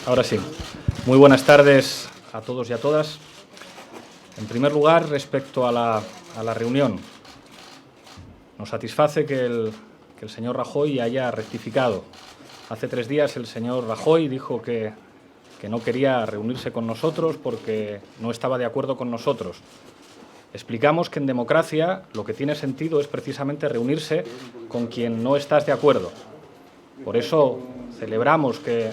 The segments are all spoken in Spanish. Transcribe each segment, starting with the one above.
Ahora sí. Muy buenas tardes a todos y a todas. En primer lugar, respecto a la reunión, nos satisface que el señor Rajoy haya rectificado. Hace 3 días el señor Rajoy dijo que no quería reunirse con nosotros porque no estaba de acuerdo con nosotros. Explicamos que en democracia lo que tiene sentido es precisamente reunirse con quien no estás de acuerdo. Por eso celebramos que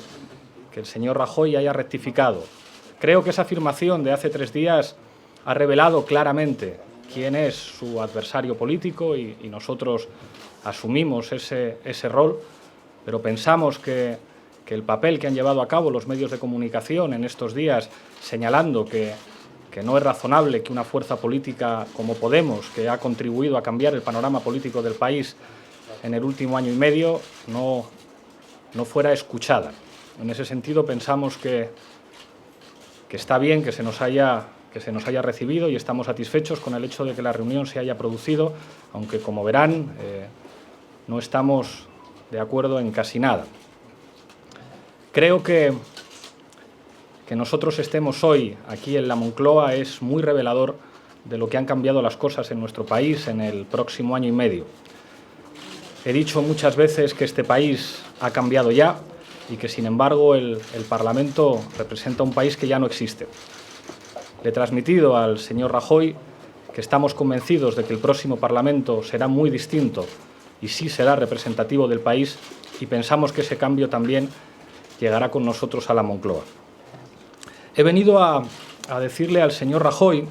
el señor Rajoy haya rectificado. Creo que esa afirmación de hace 3 días ha revelado claramente quién es su adversario político y nosotros asumimos ese rol, pero pensamos que el papel que han llevado a cabo los medios de comunicación en estos días señalando que no es razonable que una fuerza política como Podemos, que ha contribuido a cambiar el panorama político del país en el último año y medio, no fuera escuchada. En ese sentido pensamos que está bien que se nos haya recibido y estamos satisfechos con el hecho de que la reunión se haya producido, aunque, como verán, no estamos de acuerdo en casi nada. Creo que nosotros estemos hoy aquí en la Moncloa es muy revelador de lo que han cambiado las cosas en nuestro país en el próximo año y medio. He dicho muchas veces que este país ha cambiado ya y que, sin embargo, el Parlamento representa un país que ya no existe. Le he transmitido al señor Rajoy que estamos convencidos de que el próximo Parlamento será muy distinto y sí será representativo del país, y pensamos que ese cambio también llegará con nosotros a la Moncloa. He venido a decirle al señor Rajoy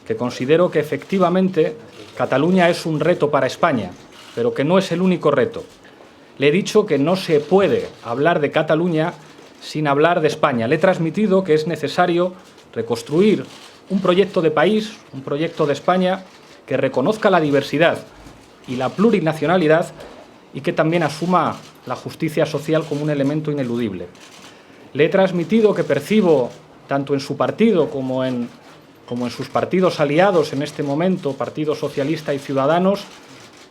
que considero que efectivamente Cataluña es un reto para España, pero que no es el único reto. Le he dicho que no se puede hablar de Cataluña sin hablar de España. Le he transmitido que es necesario reconstruir un proyecto de país, un proyecto de España que reconozca la diversidad y la plurinacionalidad y que también asuma la justicia social como un elemento ineludible. Le he transmitido que percibo, tanto en su partido como en sus partidos aliados en este momento, Partido Socialista y Ciudadanos,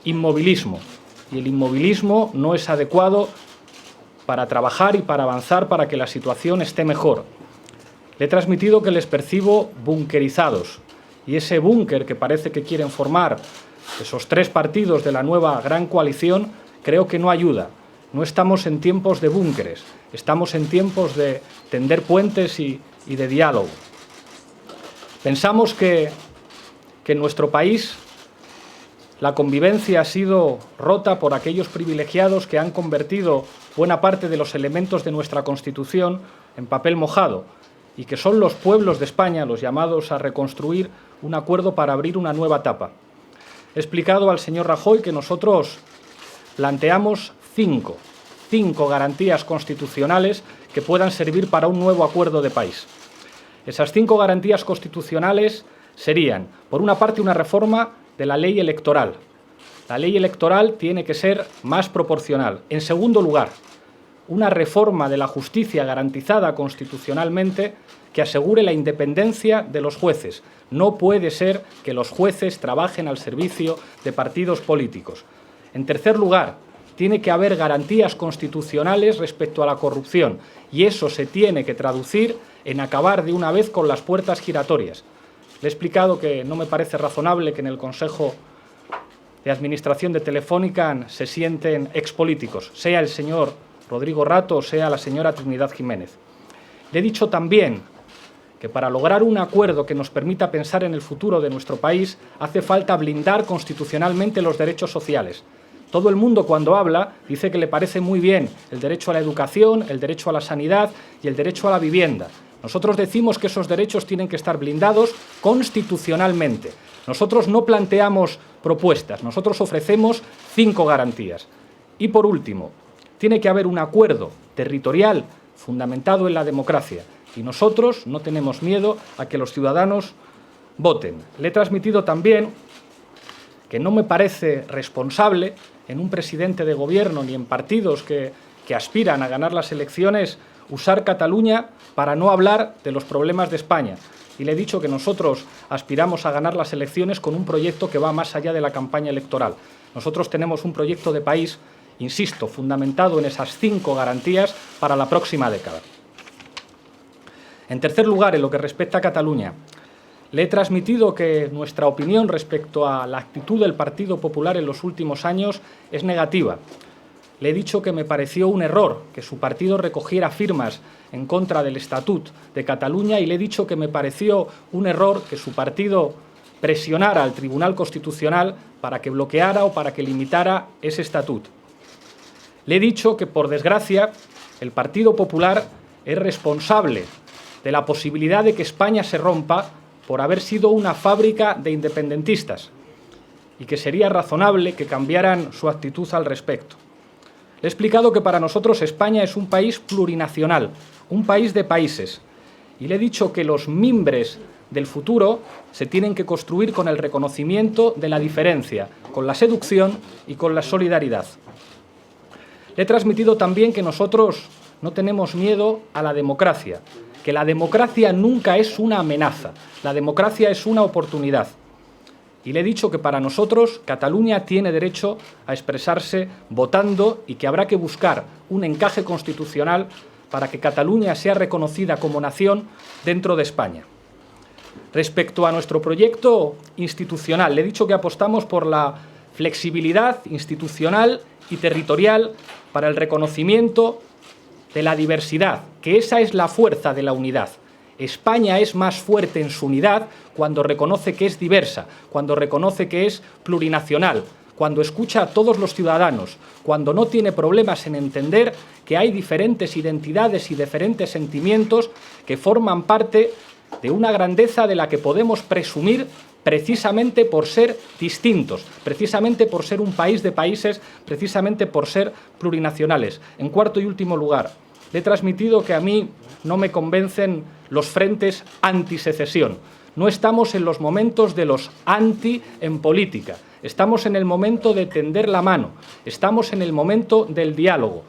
inmovilismo. Y el inmovilismo no es adecuado para trabajar y para avanzar para que la situación esté mejor. Le he transmitido que les percibo bunkerizados, y ese búnker que parece que quieren formar esos 3 partidos de la nueva gran coalición creo que no ayuda. No estamos en tiempos de búnkeres, estamos en tiempos de tender puentes y de diálogo. Pensamos que en nuestro país la convivencia ha sido rota por aquellos privilegiados que han convertido buena parte de los elementos de nuestra Constitución en papel mojado, y que son los pueblos de España los llamados a reconstruir un acuerdo para abrir una nueva etapa. He explicado al señor Rajoy que nosotros planteamos 5 garantías constitucionales que puedan servir para un nuevo acuerdo de país. Esas 5 garantías constitucionales serían, por una parte, una reforma de la ley electoral. La ley electoral tiene que ser más proporcional. En segundo lugar, una reforma de la justicia garantizada constitucionalmente que asegure la independencia de los jueces. No puede ser que los jueces trabajen al servicio de partidos políticos. En tercer lugar, tiene que haber garantías constitucionales respecto a la corrupción, y eso se tiene que traducir en acabar de una vez con las puertas giratorias. Le he explicado que no me parece razonable que en el Consejo de Administración de Telefónica se sienten expolíticos, sea el señor Rodrigo Rato o sea la señora Trinidad Jiménez. Le he dicho también que para lograr un acuerdo que nos permita pensar en el futuro de nuestro país hace falta blindar constitucionalmente los derechos sociales. Todo el mundo, cuando habla, dice que le parece muy bien el derecho a la educación, el derecho a la sanidad y el derecho a la vivienda. Nosotros decimos que esos derechos tienen que estar blindados constitucionalmente. Nosotros no planteamos propuestas, nosotros ofrecemos 5 garantías. Y por último, tiene que haber un acuerdo territorial fundamentado en la democracia. Y nosotros no tenemos miedo a que los ciudadanos voten. Le he transmitido también que no me parece responsable en un presidente de gobierno ni en partidos que aspiran a ganar las elecciones usar Cataluña para no hablar de los problemas de España. Y le he dicho que nosotros aspiramos a ganar las elecciones con un proyecto que va más allá de la campaña electoral. Nosotros tenemos un proyecto de país, insisto, fundamentado en esas 5 garantías para la próxima década. En tercer lugar, en lo que respecta a Cataluña, le he transmitido que nuestra opinión respecto a la actitud del Partido Popular en los últimos años es negativa. Le he dicho que me pareció un error que su partido recogiera firmas en contra del Estatut de Cataluña y le he dicho que me pareció un error que su partido presionara al Tribunal Constitucional para que bloqueara o para que limitara ese Estatut. Le he dicho que, por desgracia, el Partido Popular es responsable de la posibilidad de que España se rompa por haber sido una fábrica de independentistas y que sería razonable que cambiaran su actitud al respecto. Le he explicado que para nosotros España es un país plurinacional, un país de países, y le he dicho que los mimbres del futuro se tienen que construir con el reconocimiento de la diferencia, con la seducción y con la solidaridad. Le he transmitido también que nosotros no tenemos miedo a la democracia, que la democracia nunca es una amenaza, la democracia es una oportunidad. Y le he dicho que para nosotros Cataluña tiene derecho a expresarse votando y que habrá que buscar un encaje constitucional para que Cataluña sea reconocida como nación dentro de España. Respecto a nuestro proyecto institucional, le he dicho que apostamos por la flexibilidad institucional y territorial para el reconocimiento de la diversidad, que esa es la fuerza de la unidad. España es más fuerte en su unidad cuando reconoce que es diversa, cuando reconoce que es plurinacional, cuando escucha a todos los ciudadanos, cuando no tiene problemas en entender que hay diferentes identidades y diferentes sentimientos que forman parte de una grandeza de la que podemos presumir precisamente por ser distintos, precisamente por ser un país de países, precisamente por ser plurinacionales. En cuarto y último lugar, le he transmitido que a mí no me convencen los frentes antisecesión. No estamos en los momentos de los anti en política. Estamos en el momento de tender la mano. Estamos en el momento del diálogo.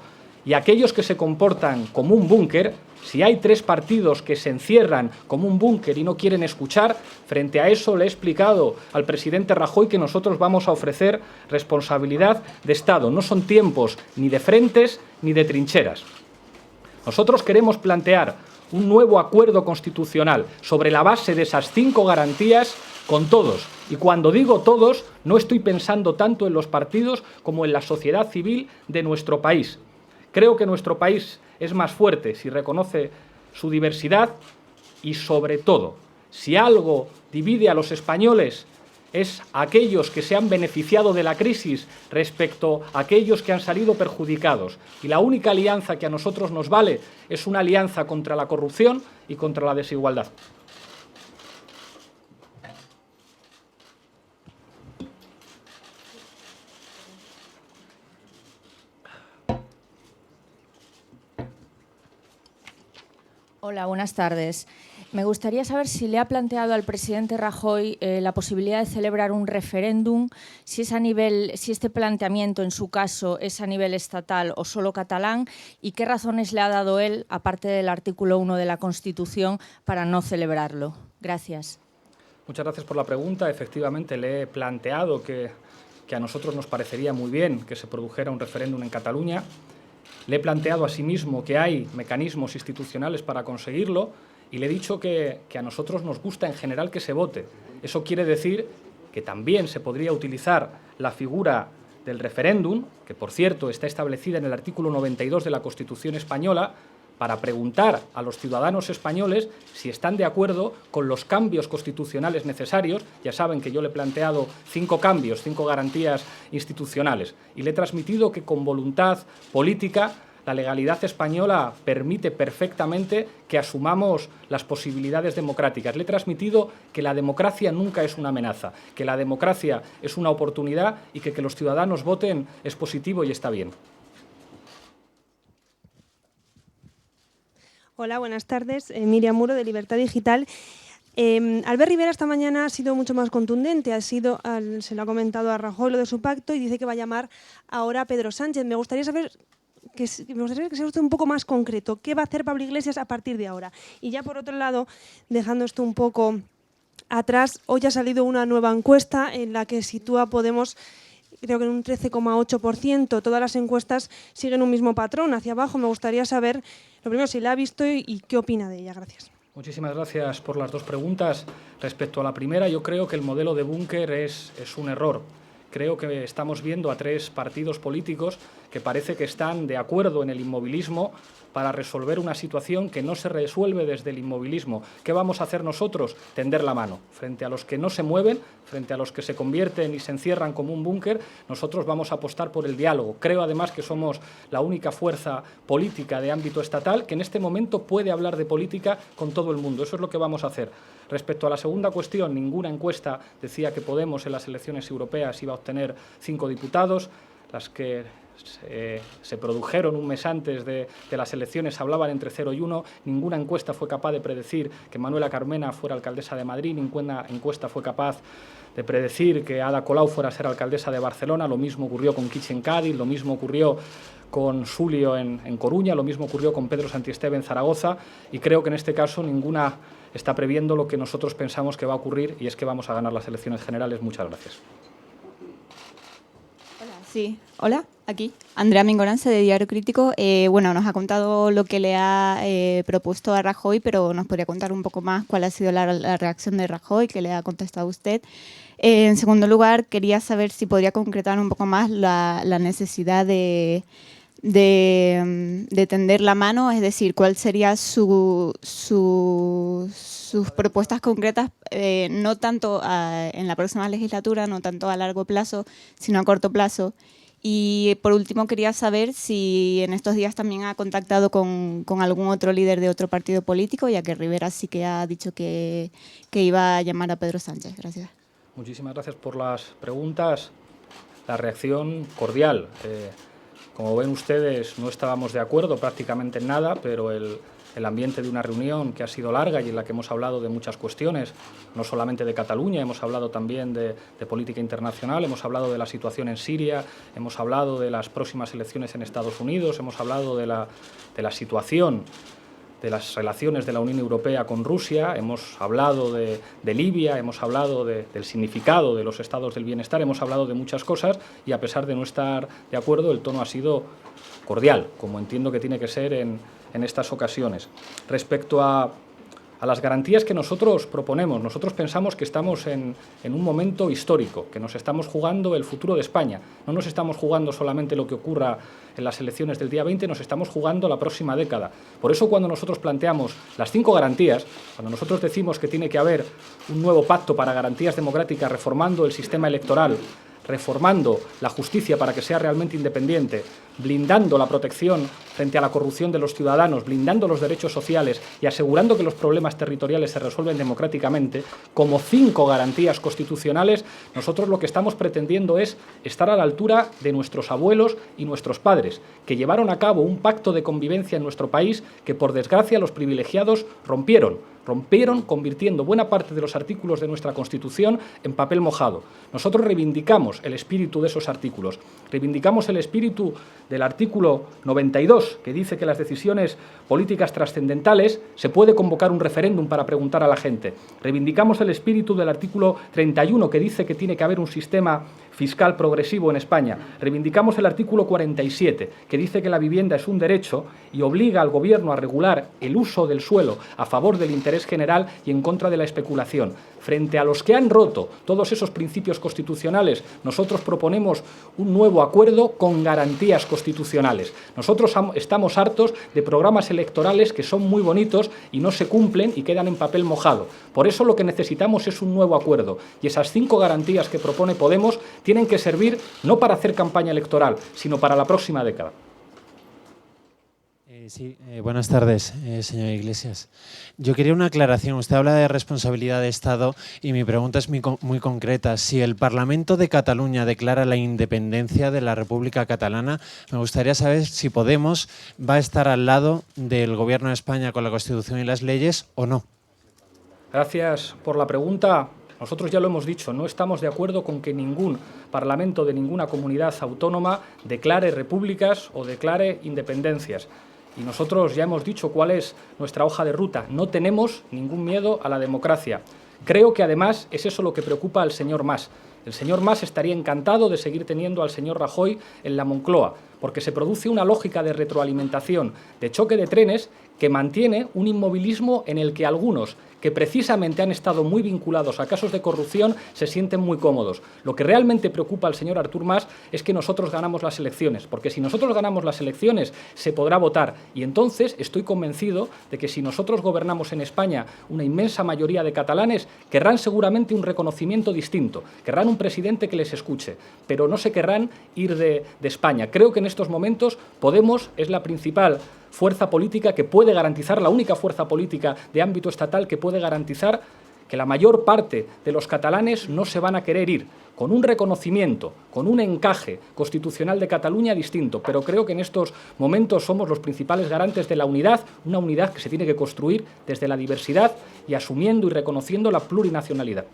Y aquellos que se comportan como un búnker, si hay tres partidos que se encierran como un búnker y no quieren escuchar, frente a eso le he explicado al presidente Rajoy que nosotros vamos a ofrecer responsabilidad de Estado. No son tiempos ni de frentes ni de trincheras. Nosotros queremos plantear un nuevo acuerdo constitucional sobre la base de esas 5 garantías con todos. Y cuando digo todos, no estoy pensando tanto en los partidos como en la sociedad civil de nuestro país. Creo que nuestro país es más fuerte si reconoce su diversidad y, sobre todo, si algo divide a los españoles es aquellos que se han beneficiado de la crisis respecto a aquellos que han salido perjudicados. Y la única alianza que a nosotros nos vale es una alianza contra la corrupción y contra la desigualdad. Hola, buenas tardes. Me gustaría saber si le ha planteado al presidente Rajoy la posibilidad de celebrar un referéndum, si este planteamiento, en su caso, es a nivel estatal o solo catalán, y qué razones le ha dado él, aparte del artículo 1 de la Constitución, para no celebrarlo. Gracias. Muchas gracias por la pregunta. Efectivamente, le he planteado que a nosotros nos parecería muy bien que se produjera un referéndum en Cataluña. Le he planteado asimismo que hay mecanismos institucionales para conseguirlo y le he dicho que a nosotros nos gusta en general que se vote. Eso quiere decir que también se podría utilizar la figura del referéndum, que por cierto está establecida en el artículo 92 de la Constitución española, para preguntar a los ciudadanos españoles si están de acuerdo con los cambios constitucionales necesarios. Ya saben que yo le he planteado 5 cambios, 5 garantías institucionales, y le he transmitido que con voluntad política la legalidad española permite perfectamente que asumamos las posibilidades democráticas. Le he transmitido que la democracia nunca es una amenaza, que la democracia es una oportunidad y que los ciudadanos voten es positivo y está bien. Hola, buenas tardes. Miriam Muro, de Libertad Digital. Albert Rivera esta mañana ha sido mucho más contundente, se lo ha comentado a Rajoy lo de su pacto y dice que va a llamar ahora a Pedro Sánchez. Me gustaría saber que sea usted un poco más concreto. ¿Qué va a hacer Pablo Iglesias a partir de ahora? Y ya por otro lado, dejando esto un poco atrás, hoy ha salido una nueva encuesta en la que sitúa a Podemos, creo que en un 13,8%. Todas las encuestas siguen un mismo patrón hacia abajo. Me gustaría saber, lo primero, si la ha visto y qué opina de ella. Gracias. Muchísimas gracias por las dos preguntas. Respecto a la primera, yo creo que el modelo de búnker es un error. Creo que estamos viendo a tres partidos políticos que parece que están de acuerdo en el inmovilismo para resolver una situación que no se resuelve desde el inmovilismo. ¿Qué vamos a hacer nosotros? Tender la mano. Frente a los que no se mueven, frente a los que se convierten y se encierran como un búnker, nosotros vamos a apostar por el diálogo. Creo además que somos la única fuerza política de ámbito estatal que en este momento puede hablar de política con todo el mundo. Eso es lo que vamos a hacer. Respecto a la segunda cuestión, ninguna encuesta decía que Podemos en las elecciones europeas iba a obtener 5 diputados. Las que se produjeron un mes antes de las elecciones hablaban entre 0 y 1. Ninguna encuesta fue capaz de predecir que Manuela Carmena fuera alcaldesa de Madrid. Ninguna encuesta fue capaz de predecir que Ada Colau fuera a ser alcaldesa de Barcelona. Lo mismo ocurrió con Kitch en Cádiz, lo mismo ocurrió con Sulio en Coruña, lo mismo ocurrió con Pedro Santiesteve en Zaragoza, y creo que en este caso ninguna está previendo lo que nosotros pensamos que va a ocurrir, y es que vamos a ganar las elecciones generales. Muchas gracias. Sí, hola, aquí. Andrea Mingorance, de Diario Crítico. Bueno, nos ha contado lo que le ha propuesto a Rajoy, pero nos podría contar un poco más cuál ha sido la reacción de Rajoy, que le ha contestado a usted. En segundo lugar, quería saber si podría concretar un poco más la necesidad de tender la mano, es decir, cuál sería sus propuestas concretas, no tanto en la próxima legislatura, no tanto a largo plazo, sino a corto plazo. Y por último quería saber si en estos días también ha contactado con algún otro líder de otro partido político, ya que Rivera sí que ha dicho que iba a llamar a Pedro Sánchez. Gracias. Muchísimas gracias por las preguntas. La reacción cordial. Como ven ustedes, no estábamos de acuerdo prácticamente en nada, pero el ambiente de una reunión que ha sido larga y en la que hemos hablado de muchas cuestiones, no solamente de Cataluña, hemos hablado también de política internacional, hemos hablado de la situación en Siria, hemos hablado de las próximas elecciones en Estados Unidos, hemos hablado de la situación de las relaciones de la Unión Europea con Rusia, hemos hablado de Libia, hemos hablado del significado de los estados del bienestar, hemos hablado de muchas cosas, y a pesar de no estar de acuerdo, el tono ha sido cordial, como entiendo que tiene que ser en estas ocasiones. Respecto a las garantías que nosotros proponemos, nosotros pensamos que estamos en un momento histórico, que nos estamos jugando el futuro de España. No nos estamos jugando solamente lo que ocurra en las elecciones del día 20, nos estamos jugando la próxima década. Por eso, cuando nosotros planteamos las 5 garantías, cuando nosotros decimos que tiene que haber un nuevo pacto para garantías democráticas, reformando el sistema electoral, reformando la justicia para que sea realmente independiente, blindando la protección frente a la corrupción de los ciudadanos, blindando los derechos sociales y asegurando que los problemas territoriales se resuelven democráticamente, como 5 garantías constitucionales, nosotros lo que estamos pretendiendo es estar a la altura de nuestros abuelos y nuestros padres, que llevaron a cabo un pacto de convivencia en nuestro país que, por desgracia, los privilegiados rompieron, convirtiendo buena parte de los artículos de nuestra Constitución en papel mojado. Nosotros reivindicamos el espíritu de esos artículos, reivindicamos el espíritu del artículo 92, que dice que las decisiones políticas trascendentales se puede convocar un referéndum para preguntar a la gente. Reivindicamos el espíritu del artículo 31, que dice que tiene que haber un sistema fiscal progresivo en España. Reivindicamos el artículo 47, que dice que la vivienda es un derecho y obliga al Gobierno a regular el uso del suelo a favor del interés general y en contra de la especulación. Frente a los que han roto todos esos principios constitucionales, nosotros proponemos un nuevo acuerdo con garantías constitucionales. Nosotros estamos hartos de programas electorales que son muy bonitos y no se cumplen y quedan en papel mojado. Por eso lo que necesitamos es un nuevo acuerdo, y esas 5 garantías que propone Podemos tienen que servir no para hacer campaña electoral, sino para la próxima década. Buenas tardes, señor Iglesias. Yo quería una aclaración. Usted habla de responsabilidad de Estado y mi pregunta es muy concreta. Si el Parlamento de Cataluña declara la independencia de la República Catalana, me gustaría saber si Podemos va a estar al lado del Gobierno de España con la Constitución y las leyes o no. Gracias por la pregunta. Nosotros ya lo hemos dicho, no estamos de acuerdo con que ningún parlamento de ninguna comunidad autónoma declare repúblicas o declare independencias. Y nosotros ya hemos dicho cuál es nuestra hoja de ruta. No tenemos ningún miedo a la democracia. Creo que además es eso lo que preocupa al señor Mas. El señor Mas estaría encantado de seguir teniendo al señor Rajoy en la Moncloa, porque se produce una lógica de retroalimentación, de choque de trenes, que mantiene un inmovilismo en el que algunos, que precisamente han estado muy vinculados a casos de corrupción, se sienten muy cómodos. Lo que realmente preocupa al señor Artur Mas es que nosotros ganamos las elecciones, porque si nosotros ganamos las elecciones se podrá votar, y entonces estoy convencido de que si nosotros gobernamos en España, una inmensa mayoría de catalanes querrán seguramente un reconocimiento distinto, querrán un presidente que les escuche, pero no se querrán ir de España. Creo que en estos momentos Podemos es la principal fuerza política que puede garantizar, la única fuerza política de ámbito estatal que puede garantizar que la mayor parte de los catalanes no se van a querer ir, con un reconocimiento, con un encaje constitucional de Cataluña distinto, pero creo que en estos momentos somos los principales garantes de la unidad, una unidad que se tiene que construir desde la diversidad y asumiendo y reconociendo la plurinacionalidad.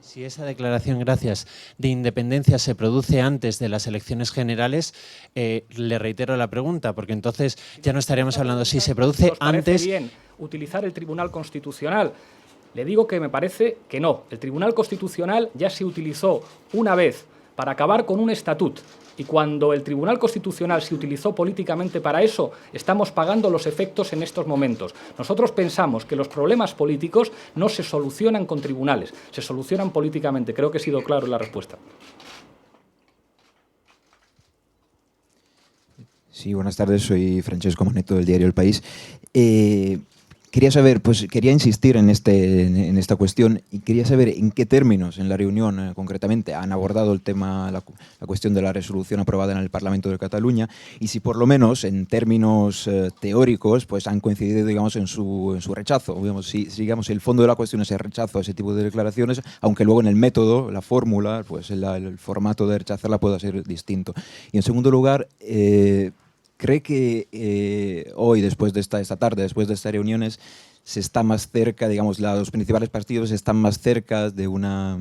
Si esa declaración, gracias, de independencia se produce antes de las elecciones generales, le reitero la pregunta, porque entonces ya no estaríamos hablando si se produce antes. Bien utilizar el Tribunal Constitucional. Le digo que me parece que no. El Tribunal Constitucional ya se utilizó una vez para acabar con un estatut. Y cuando el Tribunal Constitucional se utilizó políticamente para eso, estamos pagando los efectos en estos momentos. Nosotros pensamos que los problemas políticos no se solucionan con tribunales, se solucionan políticamente. Creo que he sido claro en la respuesta. Sí, buenas tardes, soy Francesco Manetto del diario El País. Quería saber, pues quería insistir en esta cuestión y quería saber en qué términos en la reunión concretamente han abordado el tema, la cuestión de la resolución aprobada en el Parlamento de Cataluña y si por lo menos en términos teóricos pues han coincidido, digamos, en su rechazo. Digamos, si digamos, el fondo de la cuestión es el rechazo a ese tipo de declaraciones, aunque luego en el método, la fórmula, pues el formato de rechazarla pueda ser distinto. Y en segundo lugar, ¿cree que hoy, después de esta tarde, después de estas reuniones, se está más cerca, digamos, los principales partidos están más cerca de una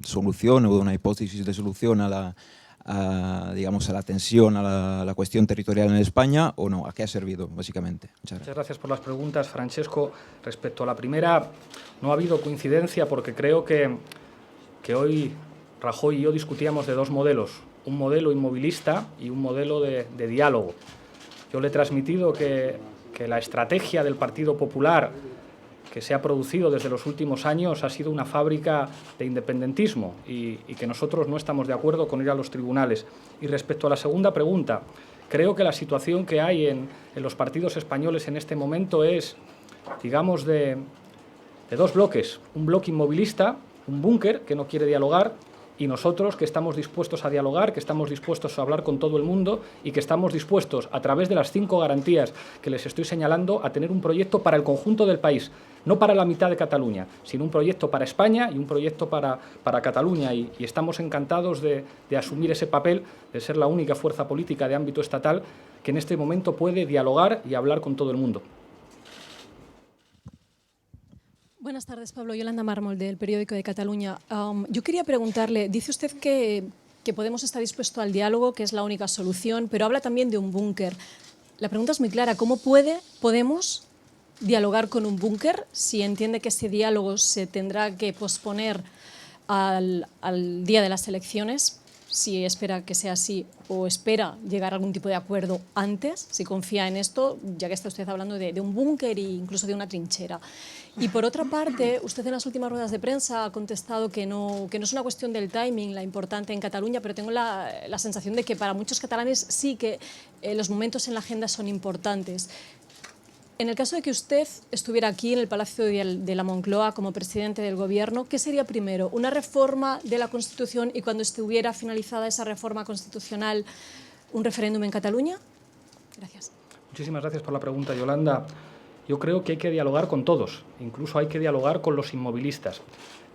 solución o de una hipótesis de solución a la tensión, a la cuestión territorial en España o no? ¿A qué ha servido, básicamente? Muchas gracias por las preguntas, Francesco. Respecto a la primera, no ha habido coincidencia porque creo que hoy Rajoy y yo discutíamos de dos modelos, un modelo inmovilista y un modelo de diálogo. Yo le he transmitido que la estrategia del Partido Popular que se ha producido desde los últimos años ha sido una fábrica de independentismo y que nosotros no estamos de acuerdo con ir a los tribunales. Y respecto a la segunda pregunta, creo que la situación que hay en los partidos españoles en este momento es, digamos, de dos bloques. Un bloque inmovilista, un búnker que no quiere dialogar, y nosotros que estamos dispuestos a dialogar, que estamos dispuestos a hablar con todo el mundo y que estamos dispuestos, a través de las 5 garantías que les estoy señalando, a tener un proyecto para el conjunto del país, no para la mitad de Cataluña, sino un proyecto para España y un proyecto para Cataluña. Y estamos encantados de asumir ese papel, de ser la única fuerza política de ámbito estatal que en este momento puede dialogar y hablar con todo el mundo. Buenas tardes, Pablo. Yolanda Mármol, del Periódico de Cataluña. Yo quería preguntarle, dice usted que Podemos está dispuesto al diálogo, que es la única solución, pero habla también de un búnker. La pregunta es muy clara. ¿Cómo puede Podemos dialogar con un búnker si entiende que ese diálogo se tendrá que posponer al día de las elecciones? Si espera que sea así o espera llegar a algún tipo de acuerdo antes, si confía en esto, ya que está usted hablando de un búnker e incluso de una trinchera. Y por otra parte, usted en las últimas ruedas de prensa ha contestado que no es una cuestión del timing la importante en Cataluña, pero tengo la sensación de que para muchos catalanes sí que los momentos en la agenda son importantes. En el caso de que usted estuviera aquí en el Palacio de la Moncloa como presidente del Gobierno, ¿qué sería primero? ¿Una reforma de la Constitución y cuando estuviera finalizada esa reforma constitucional, un referéndum en Cataluña? Gracias. Muchísimas gracias por la pregunta, Yolanda. Yo creo que hay que dialogar con todos, incluso hay que dialogar con los inmovilistas.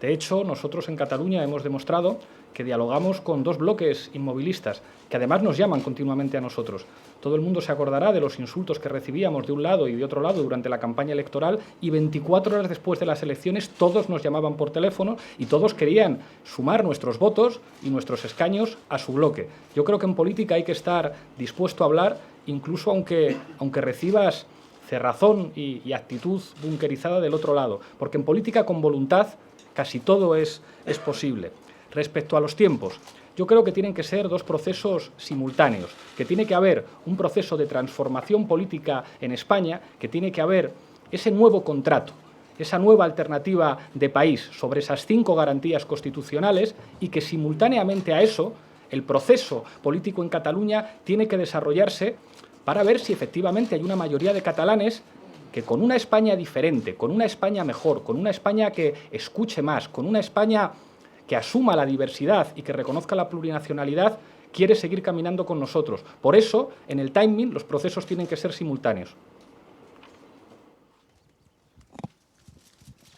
De hecho, nosotros en Cataluña hemos demostrado que dialogamos con 2 bloques inmovilistas, que además nos llaman continuamente a nosotros. Todo el mundo se acordará de los insultos que recibíamos de un lado y de otro lado durante la campaña electoral y 24 horas después de las elecciones todos nos llamaban por teléfono y todos querían sumar nuestros votos y nuestros escaños a su bloque. Yo creo que en política hay que estar dispuesto a hablar, incluso aunque recibas cerrazón y actitud bunkerizada del otro lado, porque en política con voluntad casi todo es posible. Respecto a los tiempos, yo creo que tienen que ser dos procesos simultáneos, que tiene que haber un proceso de transformación política en España, que tiene que haber ese nuevo contrato, esa nueva alternativa de país sobre esas 5 garantías constitucionales y que simultáneamente a eso el proceso político en Cataluña tiene que desarrollarse para ver si efectivamente hay una mayoría de catalanes que con una España diferente, con una España mejor, con una España que escuche más, con una España que asuma la diversidad y que reconozca la plurinacionalidad, quiere seguir caminando con nosotros. Por eso, en el timing, los procesos tienen que ser simultáneos.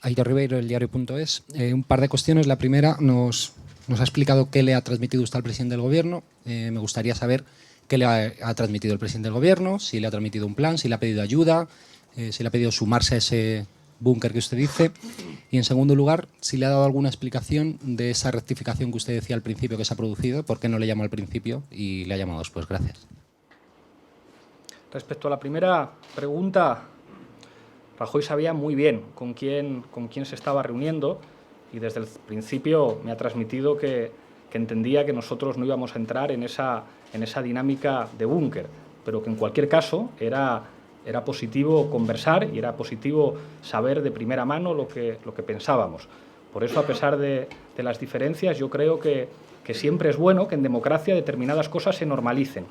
Aitor Ribeiro, el diario.es. Un par de cuestiones. La primera, nos ha explicado qué le ha transmitido usted al presidente del Gobierno. Me gustaría saber qué le ha transmitido el presidente del Gobierno, si le ha transmitido un plan, si le ha pedido ayuda, si le ha pedido sumarse a ese búnker que usted dice. Y en segundo lugar, si le ha dado alguna explicación de esa rectificación que usted decía al principio que se ha producido, por qué no le llamó al principio y le ha llamado después. Gracias. Respecto a la primera pregunta, Rajoy sabía muy bien con quién se estaba reuniendo y desde el principio me ha transmitido que entendía que nosotros no íbamos a entrar en esa dinámica de búnker, pero que en cualquier caso era positivo conversar y era positivo saber de primera mano lo que pensábamos. Por eso, a pesar de las diferencias, yo creo que siempre es bueno que en democracia determinadas cosas se normalicen.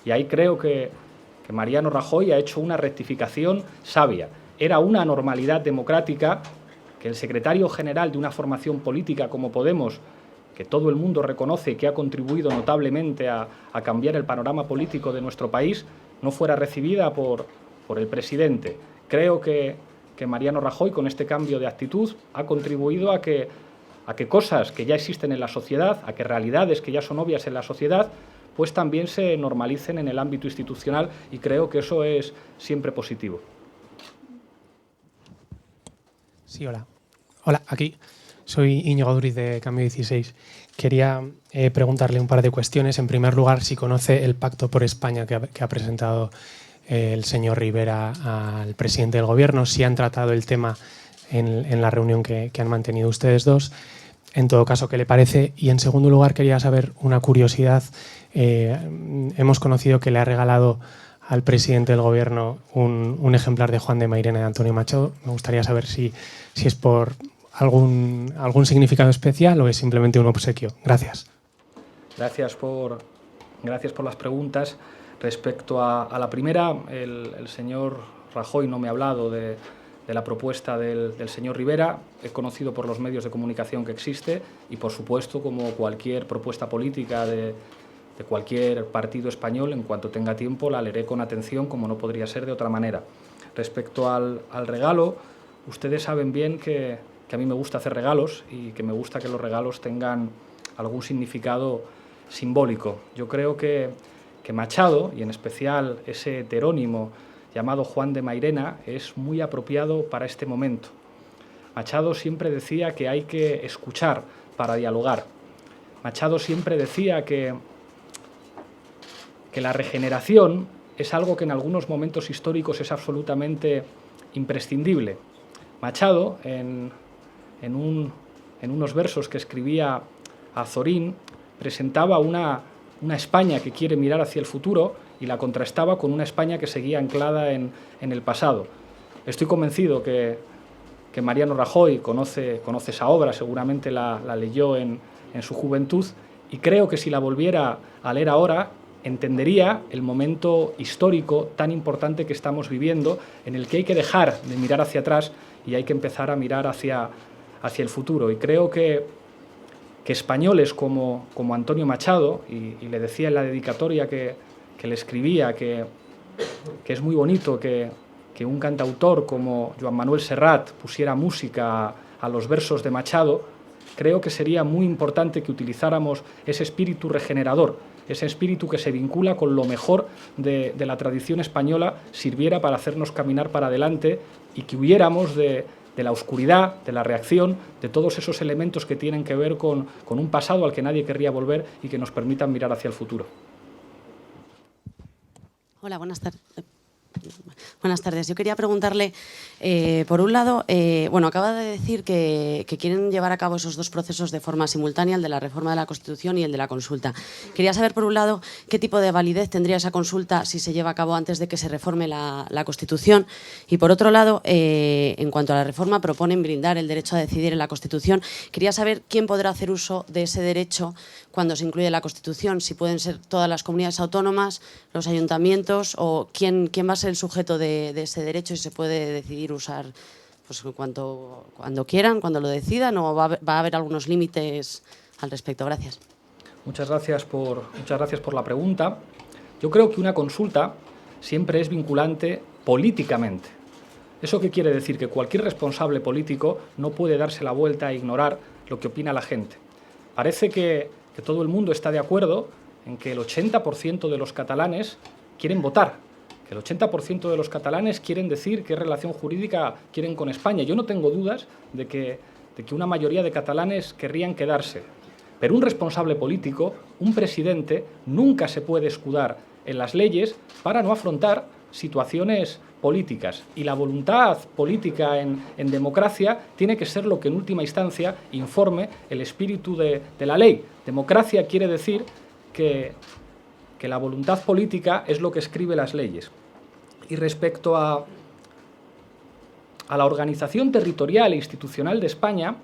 Y ahí creo que Mariano Rajoy ha hecho una rectificación sabia. Era una anormalidad democrática que el secretario general de una formación política como Podemos, que todo el mundo reconoce que ha contribuido notablemente a cambiar el panorama político de nuestro país, no fuera recibida por el presidente. Creo que Mariano Rajoy, con este cambio de actitud, ha contribuido a que cosas que ya existen en la sociedad, a que realidades que ya son obvias en la sociedad, pues también se normalicen en el ámbito institucional y creo que eso es siempre positivo. Sí, hola. Hola, aquí. Soy Íñigo Duriz de Cambio 16. Quería preguntarle un par de cuestiones. En primer lugar, si conoce el Pacto por España que ha presentado el señor Rivera al presidente del Gobierno, si han tratado el tema en la reunión que han mantenido ustedes dos. En todo caso, ¿qué le parece? Y en segundo lugar, quería saber una curiosidad. Hemos conocido que le ha regalado al presidente del Gobierno un ejemplar de Juan de Mairena de Antonio Machado. Me gustaría saber si es por algún significado especial o es simplemente un obsequio. Gracias. Gracias por las preguntas. Respecto a la primera, el señor Rajoy no me ha hablado de la propuesta del señor Rivera. He conocido por los medios de comunicación que existe y, por supuesto, como cualquier propuesta política de cualquier partido español, en cuanto tenga tiempo la leeré con atención, como no podría ser de otra manera. Respecto al regalo, ustedes saben bien que a mí me gusta hacer regalos y que me gusta que los regalos tengan algún significado simbólico. Yo creo que Machado, y en especial ese heterónimo llamado Juan de Mairena, es muy apropiado para este momento. Machado siempre decía que hay que escuchar para dialogar. Machado siempre decía que la regeneración es algo que en algunos momentos históricos es absolutamente imprescindible. Machado, en unos versos que escribía a Zorín, presentaba una España que quiere mirar hacia el futuro y la contrastaba con una España que seguía anclada en el pasado. Estoy convencido que Mariano Rajoy conoce esa obra, seguramente la leyó en su juventud, y creo que si la volviera a leer ahora, entendería el momento histórico tan importante que estamos viviendo, en el que hay que dejar de mirar hacia atrás y hay que empezar a mirar hacia el futuro. Y creo que españoles como Antonio Machado, y le decía en la dedicatoria que le escribía que es muy bonito que un cantautor como Joan Manuel Serrat pusiera música a los versos de Machado, creo que sería muy importante que utilizáramos ese espíritu regenerador, ese espíritu que se vincula con lo mejor de la tradición española, sirviera para hacernos caminar para adelante y que huyéramos de la oscuridad, de la reacción, de todos esos elementos que tienen que ver con un pasado al que nadie querría volver y que nos permitan mirar hacia el futuro. Hola, buenas tardes. Buenas tardes. Yo quería preguntarle, por un lado, acaba de decir que quieren llevar a cabo esos dos procesos de forma simultánea, el de la reforma de la Constitución y el de la consulta. Quería saber, por un lado, qué tipo de validez tendría esa consulta si se lleva a cabo antes de que se reforme la Constitución. Y, por otro lado, en cuanto a la reforma, proponen brindar el derecho a decidir en la Constitución. Quería saber quién podrá hacer uso de ese derecho cuando se incluye la Constitución, si pueden ser todas las comunidades autónomas, los ayuntamientos, o quién va a ser el sujeto de ese derecho y se puede decidir usar pues, cuando quieran, cuando lo decidan, o va a haber algunos límites al respecto. Gracias. Muchas gracias por la pregunta. Yo creo que una consulta siempre es vinculante políticamente. ¿Eso qué quiere decir? Que cualquier responsable político no puede darse la vuelta e ignorar lo que opina la gente. Parece que todo el mundo está de acuerdo en que el 80% de los catalanes quieren votar, que el 80% de los catalanes quieren decir qué relación jurídica quieren con España. Yo no tengo dudas de que una mayoría de catalanes querrían quedarse. Pero un responsable político, un presidente, nunca se puede escudar en las leyes para no afrontar situaciones políticas. Y la voluntad política en democracia tiene que ser lo que en última instancia informe el espíritu de la ley. Democracia quiere decir que la voluntad política es lo que escribe las leyes. Y respecto a la organización territorial e institucional de España,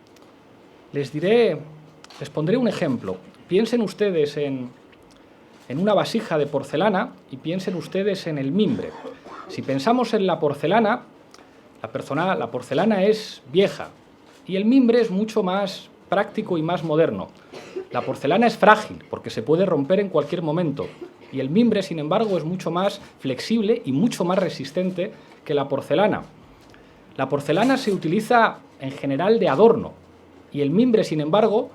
les pondré un ejemplo. Piensen ustedes en una vasija de porcelana y piensen ustedes en el mimbre. Si pensamos en la porcelana, la porcelana es vieja y el mimbre es mucho más práctico y más moderno. La porcelana es frágil porque se puede romper en cualquier momento y el mimbre, sin embargo, es mucho más flexible y mucho más resistente que la porcelana. La porcelana se utiliza en general de adorno y el mimbre, sin embargo,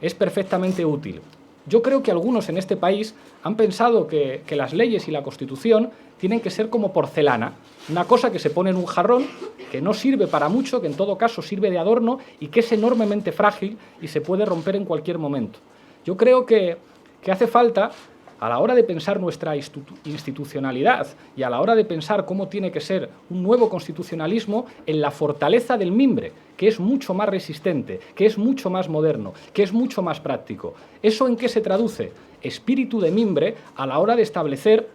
es perfectamente útil. Yo creo que algunos en este país han pensado que las leyes y la Constitución tienen que ser como porcelana, una cosa que se pone en un jarrón, que no sirve para mucho, que en todo caso sirve de adorno y que es enormemente frágil y se puede romper en cualquier momento. Yo creo que hace falta, a la hora de pensar nuestra institucionalidad y a la hora de pensar cómo tiene que ser un nuevo constitucionalismo, en la fortaleza del mimbre, que es mucho más resistente, que es mucho más moderno, que es mucho más práctico. ¿Eso en qué se traduce? Espíritu de mimbre a la hora de establecer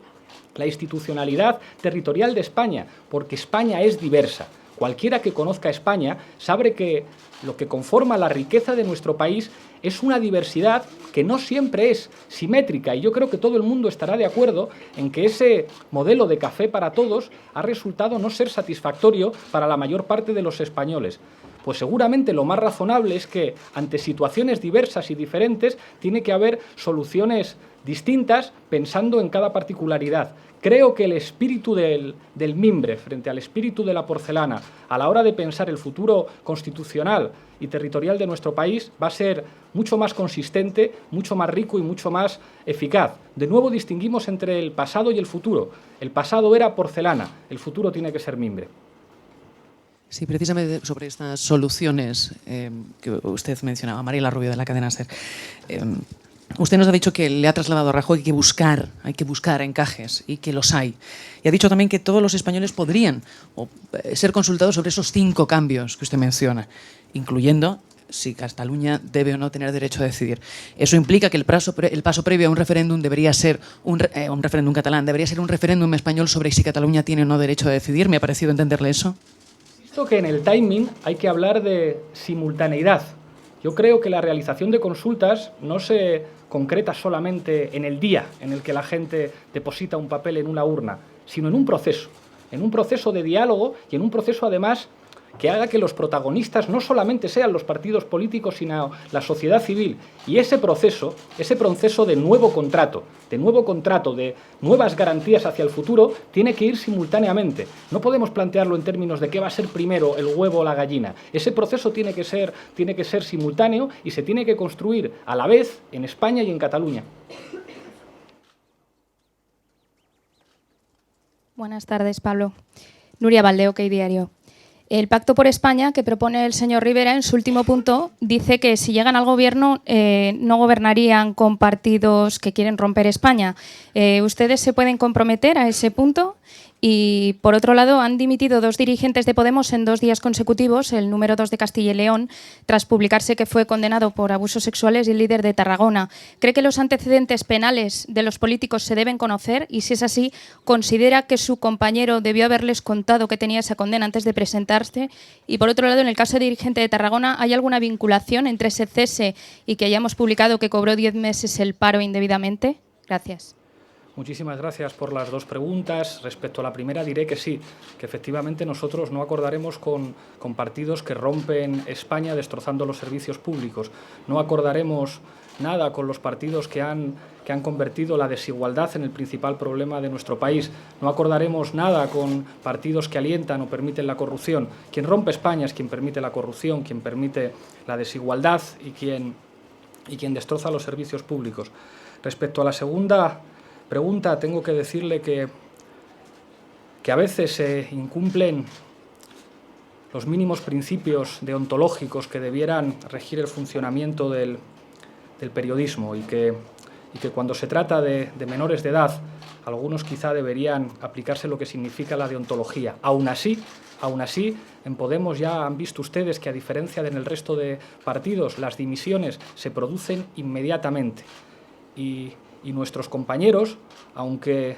la institucionalidad territorial de España, porque España es diversa. Cualquiera que conozca España sabe que lo que conforma la riqueza de nuestro país es una diversidad que no siempre es simétrica, y yo creo que todo el mundo estará de acuerdo en que ese modelo de café para todos ha resultado no ser satisfactorio para la mayor parte de los españoles. Pues seguramente lo más razonable es que ante situaciones diversas y diferentes tiene que haber soluciones distintas pensando en cada particularidad. Creo que el espíritu del mimbre frente al espíritu de la porcelana a la hora de pensar el futuro constitucional y territorial de nuestro país va a ser mucho más consistente, mucho más rico y mucho más eficaz. De nuevo distinguimos entre el pasado y el futuro. El pasado era porcelana, el futuro tiene que ser mimbre. Sí, precisamente sobre estas soluciones que usted mencionaba, Mariela Rubio de la cadena SER. Usted nos ha dicho que le ha trasladado a Rajoy que hay que buscar encajes y que los hay. Y ha dicho también que todos los españoles podrían ser consultados sobre esos 5 cambios que usted menciona, incluyendo si Cataluña debe o no tener derecho a decidir. Eso implica que el paso previo a un referéndum debería ser un referéndum catalán, debería ser un referéndum español sobre si Cataluña tiene o no derecho a decidir. ¿Me ha parecido entenderle eso? Insisto que en el timing hay que hablar de simultaneidad. Yo creo que la realización de consultas no se concreta solamente en el día en el que la gente deposita un papel en una urna, sino en un proceso de diálogo y en un proceso además que haga que los protagonistas no solamente sean los partidos políticos, sino la sociedad civil. Y ese proceso de nuevo contrato, de nuevas garantías hacia el futuro, tiene que ir simultáneamente. No podemos plantearlo en términos de qué va a ser primero, el huevo o la gallina. Ese proceso tiene que ser simultáneo y se tiene que construir a la vez en España y en Cataluña. Buenas tardes, Pablo. Nuria Valde, OK Diario. El Pacto por España que propone el señor Rivera en su último punto dice que si llegan al gobierno no gobernarían con partidos que quieren romper España. ¿Ustedes se pueden comprometer a ese punto? Y, por otro lado, han dimitido 2 dirigentes de Podemos en 2 días consecutivos, el número 2 de Castilla y León, tras publicarse que fue condenado por abusos sexuales, y el líder de Tarragona. ¿Cree que los antecedentes penales de los políticos se deben conocer? Y, si es así, ¿considera que su compañero debió haberles contado que tenía esa condena antes de presentarse? Y, por otro lado, en el caso del dirigente de Tarragona, ¿hay alguna vinculación entre ese cese y que hayamos publicado que cobró 10 meses el paro indebidamente? Gracias. Muchísimas gracias por las 2 preguntas. Respecto a la primera, diré que sí, que efectivamente nosotros no acordaremos con partidos que rompen España destrozando los servicios públicos. No acordaremos nada con los partidos que han convertido la desigualdad en el principal problema de nuestro país. No acordaremos nada con partidos que alientan o permiten la corrupción. Quien rompe España es quien permite la corrupción, quien permite la desigualdad y quien destroza los servicios públicos. Respecto a la segunda pregunta, tengo que decirle que a veces se incumplen los mínimos principios deontológicos que debieran regir el funcionamiento del periodismo y que cuando se trata de menores de edad, algunos quizá deberían aplicarse lo que significa la deontología. Aún así, en Podemos ya han visto ustedes que, a diferencia de en el resto de partidos, las dimisiones se producen inmediatamente. Y nuestros compañeros, aunque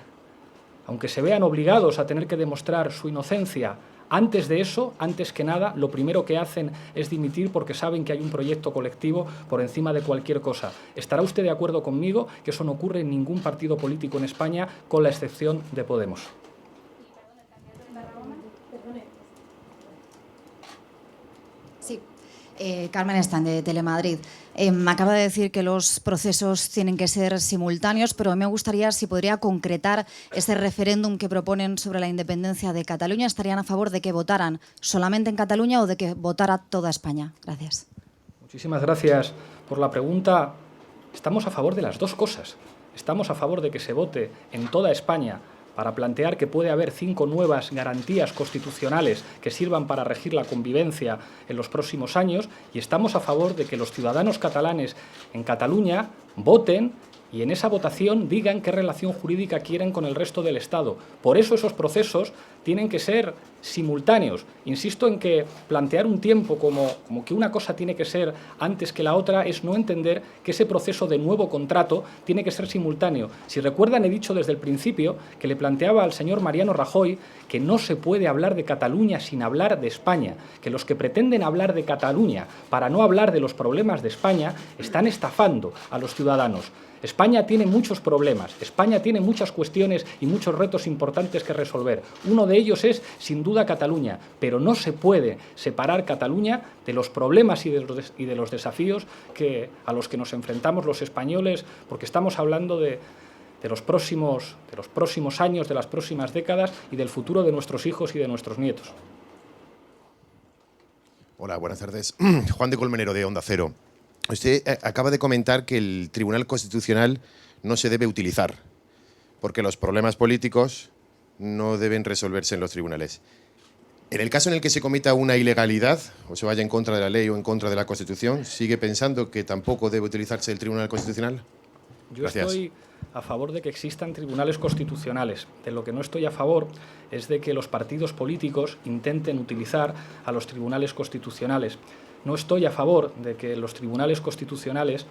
se vean obligados a tener que demostrar su inocencia, antes de eso, antes que nada, lo primero que hacen es dimitir porque saben que hay un proyecto colectivo por encima de cualquier cosa. ¿Estará usted de acuerdo conmigo que eso no ocurre en ningún partido político en España, con la excepción de Podemos? Sí, Carmen Están, de Telemadrid. Me acaba de decir que los procesos tienen que ser simultáneos, pero me gustaría si podría concretar ese referéndum que proponen sobre la independencia de Cataluña. ¿Estarían a favor de que votaran solamente en Cataluña o de que votara toda España? Gracias. Muchísimas gracias por la pregunta. Estamos a favor de las 2 cosas. Estamos a favor de que se vote en toda España para plantear que puede haber 5 nuevas garantías constitucionales que sirvan para regir la convivencia en los próximos años, y estamos a favor de que los ciudadanos catalanes en Cataluña voten y en esa votación digan qué relación jurídica quieren con el resto del Estado. Por eso esos procesos tienen que ser simultáneos. Insisto en que plantear un tiempo como que una cosa tiene que ser antes que la otra es no entender que ese proceso de nuevo contrato tiene que ser simultáneo. Si recuerdan, he dicho desde el principio que le planteaba al señor Mariano Rajoy que no se puede hablar de Cataluña sin hablar de España, que los que pretenden hablar de Cataluña para no hablar de los problemas de España están estafando a los ciudadanos. España tiene muchos problemas, España tiene muchas cuestiones y muchos retos importantes que resolver. Uno de ellos es, sin duda, Cataluña, pero no se puede separar Cataluña de los problemas y de los desafíos a los que nos enfrentamos los españoles, porque estamos hablando de los próximos años, de las próximas décadas y del futuro de nuestros hijos y de nuestros nietos. Hola, buenas tardes. Juan de Colmenero, de Onda Cero. Usted acaba de comentar que el Tribunal Constitucional no se debe utilizar, porque los problemas políticos no deben resolverse en los tribunales. En el caso en el que se cometa una ilegalidad, o se vaya en contra de la ley o en contra de la Constitución, ¿sigue pensando que tampoco debe utilizarse el Tribunal Constitucional? Yo Gracias. Estoy a favor de que existan tribunales constitucionales. De lo que no estoy a favor es de que los partidos políticos intenten utilizar a los tribunales constitucionales. No estoy a favor de que en los tribunales constitucionales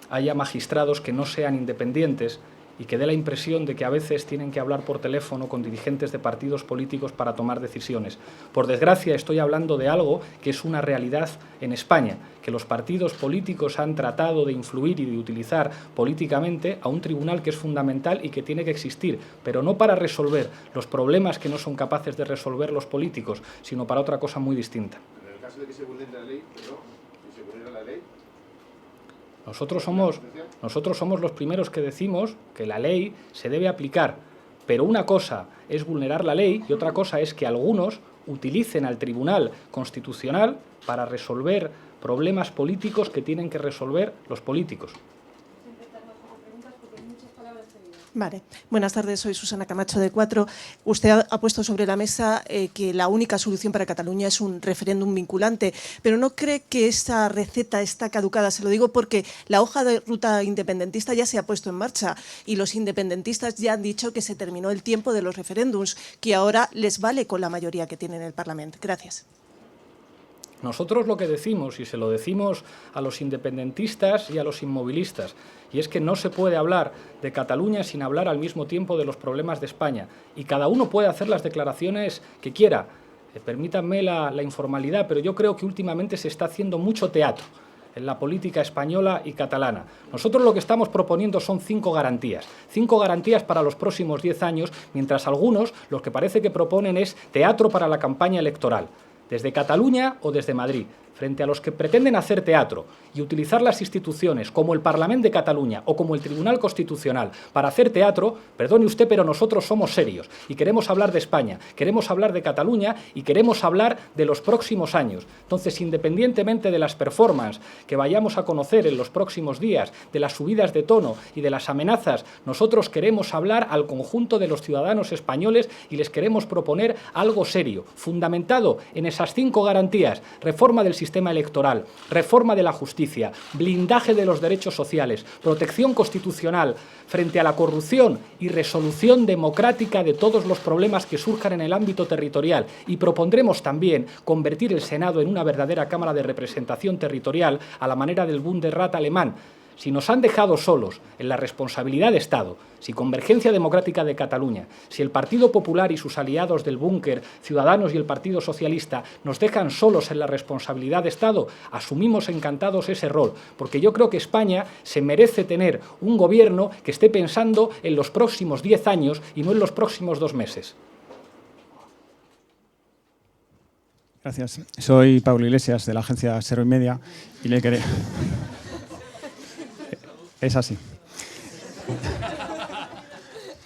haya magistrados que no sean independientes y que dé la impresión de que a veces tienen que hablar por teléfono con dirigentes de partidos políticos para tomar decisiones. Por desgracia, estoy hablando de algo que es una realidad en España, que los partidos políticos han tratado de influir y de utilizar políticamente a un tribunal que es fundamental y que tiene que existir, pero no para resolver los problemas que no son capaces de resolver los políticos, sino para otra cosa muy distinta. En el caso de que se vulnere la ley, ¿se vulnera la ley? Nosotros somos los primeros que decimos que la ley se debe aplicar, pero una cosa es vulnerar la ley y otra cosa es que algunos utilicen al Tribunal Constitucional para resolver problemas políticos que tienen que resolver los políticos. Vale. Buenas tardes, soy Susana Camacho de Cuatro. Usted ha puesto sobre la mesa que la única solución para Cataluña es un referéndum vinculante, pero ¿no cree que esa receta está caducada? Se lo digo porque la hoja de ruta independentista ya se ha puesto en marcha y los independentistas ya han dicho que se terminó el tiempo de los referéndums, que ahora les vale con la mayoría que tiene en el Parlamento. Gracias. Nosotros lo que decimos, y se lo decimos a los independentistas y a los inmovilistas, y es que no se puede hablar de Cataluña sin hablar al mismo tiempo de los problemas de España. Y cada uno puede hacer las declaraciones que quiera. Permítanme la informalidad, pero yo creo que últimamente se está haciendo mucho teatro en la política española y catalana. Nosotros lo que estamos proponiendo son 5 garantías. 5 garantías para los próximos 10 años, mientras algunos lo que parece que proponen es teatro para la campaña electoral. Desde Cataluña o desde Madrid, frente a los que pretenden hacer teatro y utilizar las instituciones como el Parlamento de Cataluña o como el Tribunal Constitucional para hacer teatro, perdone usted, pero nosotros somos serios y queremos hablar de España, queremos hablar de Cataluña y queremos hablar de los próximos años. Entonces, independientemente de las performances que vayamos a conocer en los próximos días, de las subidas de tono y de las amenazas, nosotros queremos hablar al conjunto de los ciudadanos españoles y les queremos proponer algo serio, fundamentado en esas 5 garantías: reforma del sistema electoral, reforma de la justicia, blindaje de los derechos sociales, protección constitucional frente a la corrupción y resolución democrática de todos los problemas que surjan en el ámbito territorial. Y propondremos también convertir el Senado en una verdadera Cámara de Representación Territorial a la manera del Bundesrat alemán. Si nos han dejado solos en la responsabilidad de Estado, si Convergencia Democrática de Cataluña, si el Partido Popular y sus aliados del búnker, Ciudadanos y el Partido Socialista, nos dejan solos en la responsabilidad de Estado, asumimos encantados ese rol, porque yo creo que España se merece tener un gobierno que esté pensando en los próximos 10 años y no en los próximos 2 meses. Gracias. Soy Pablo Iglesias, de la agencia Sero y Media, y le quería... Es así.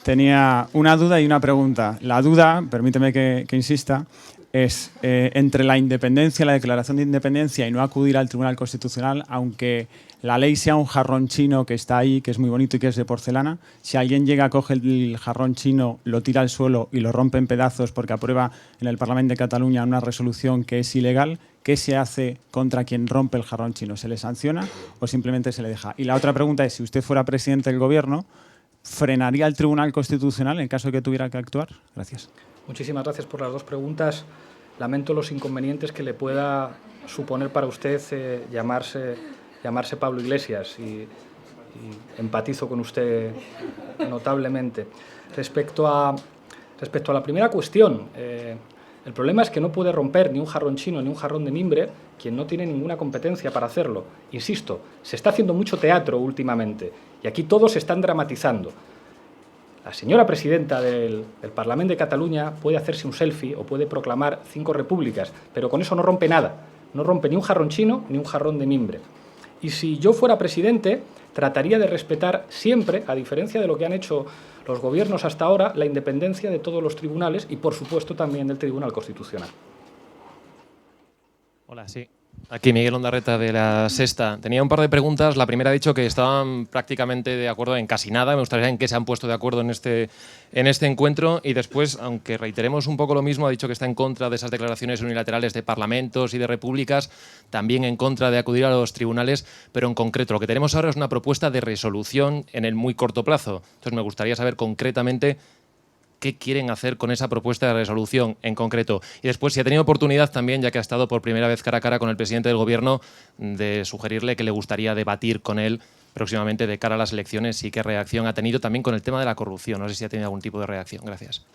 Tenía una duda y una pregunta. La duda, permíteme que insista, es entre la independencia, la declaración de independencia y no acudir al Tribunal Constitucional, aunque la ley sea un jarrón chino que está ahí, que es muy bonito y que es de porcelana. Si alguien llega, coge el jarrón chino, lo tira al suelo y lo rompe en pedazos porque aprueba en el Parlamento de Cataluña una resolución que es ilegal, ¿qué se hace contra quien rompe el jarrón chino? ¿Se le sanciona o simplemente se le deja? Y la otra pregunta es, si usted fuera presidente del Gobierno, ¿frenaría el Tribunal Constitucional en caso de que tuviera que actuar? Gracias. Muchísimas gracias por las 2 preguntas. Lamento los inconvenientes que le pueda suponer para usted llamarse Pablo Iglesias y empatizo con usted notablemente. Respecto a la primera cuestión, el problema es que no puede romper ni un jarrón chino ni un jarrón de mimbre quien no tiene ninguna competencia para hacerlo. Insisto, se está haciendo mucho teatro últimamente y aquí todos se están dramatizando. La señora presidenta del Parlamento de Cataluña puede hacerse un selfie o puede proclamar 5 repúblicas, pero con eso no rompe nada. No rompe ni un jarrón chino ni un jarrón de mimbre. Y si yo fuera presidente, trataría de respetar siempre, a diferencia de lo que han hecho los gobiernos hasta ahora, la independencia de todos los tribunales y, por supuesto, también del Tribunal Constitucional. Hola, sí. Aquí Miguel Ondarreta de La Sexta. Tenía un par de preguntas. La primera ha dicho que estaban prácticamente de acuerdo en casi nada. Me gustaría saber en qué se han puesto de acuerdo en este encuentro. Y después, aunque reiteremos un poco lo mismo, ha dicho que está en contra de esas declaraciones unilaterales de parlamentos y de repúblicas, también en contra de acudir a los tribunales, pero en concreto lo que tenemos ahora es una propuesta de resolución en el muy corto plazo. Entonces me gustaría saber concretamente qué quieren hacer con esa propuesta de resolución en concreto. Y después, si ha tenido oportunidad también, ya que ha estado por primera vez cara a cara con el presidente del Gobierno, de sugerirle que le gustaría debatir con él próximamente de cara a las elecciones y qué reacción ha tenido también con el tema de la corrupción. No sé si ha tenido algún tipo de reacción. Gracias.